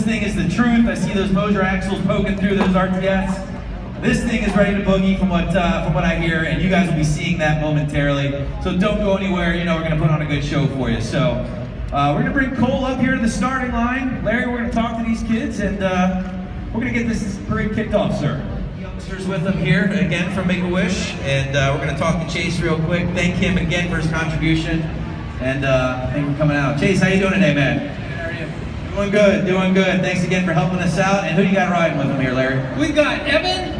This thing is the truth. I see those Moser axles poking through those RTFs. This thing is ready to boogie from what I hear, and you guys will be seeing that momentarily. So don't go anywhere. You know we're going to put on a good show for you. So we're going to bring Cole up here to the starting line. Larry, we're going to talk to these kids, and we're going to get this parade kicked off, sir. Youngsters with them here again from Make-A-Wish, and we're going to talk to Chase real quick. Thank him again for his contribution, and thank you for coming out. Chase, how you doing today, man? How are you? Doing good, doing good. Thanks again for helping us out. And who do you got riding with him here, Larry? We've got Evan.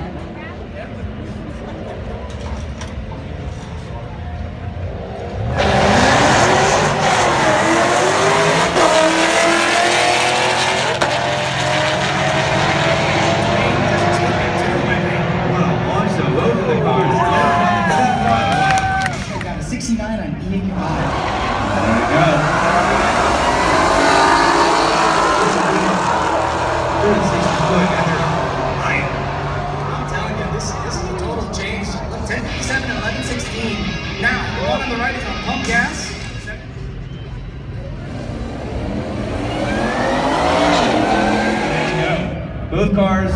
Both cars.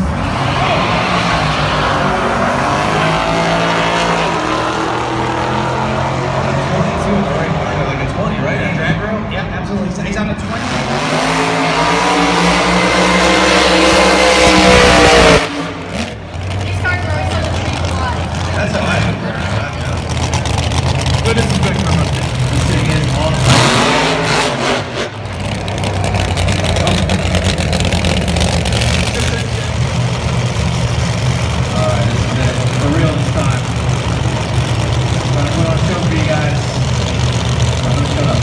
He's on the 20. These cars are always on the street a lot. That's how I am. Good as a good camera. He's sitting in all the time. Alright, this is it. For real this time. I'm gonna put on a show for you guys. I'm gonna shut up.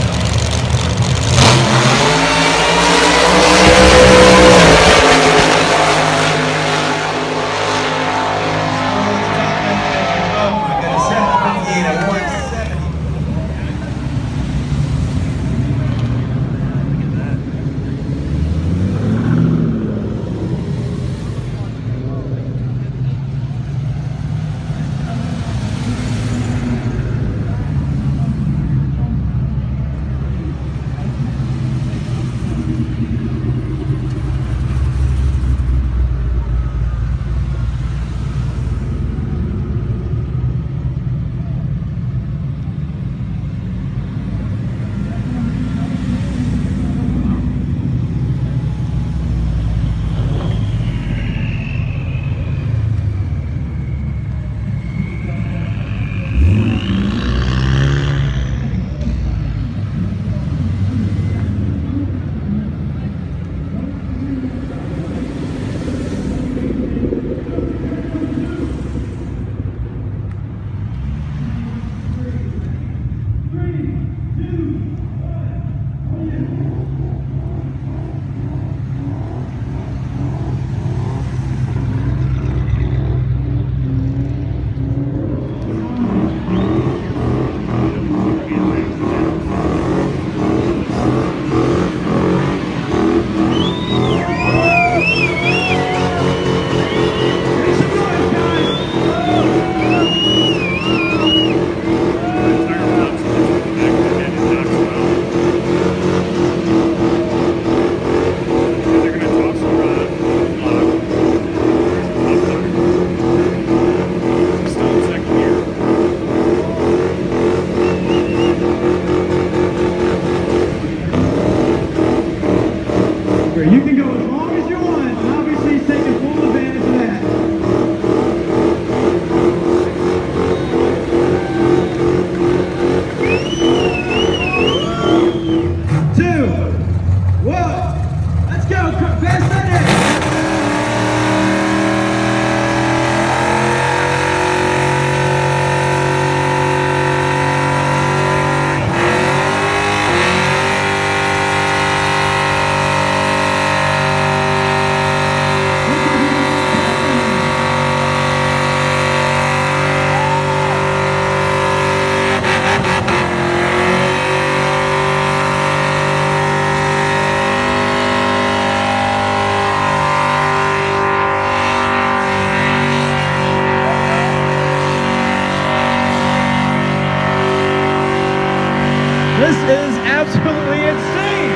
You can go as long as you want, and obviously he's taking full advantage of that. Two, one, let's go, fast that in. This is absolutely insane!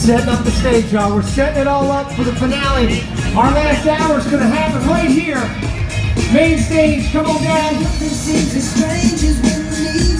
Setting up the stage, y'all. We're setting it all up for the finale. Our last hour is going to happen right here. Main stage, come on down. Nothing seems as strange as when we meet.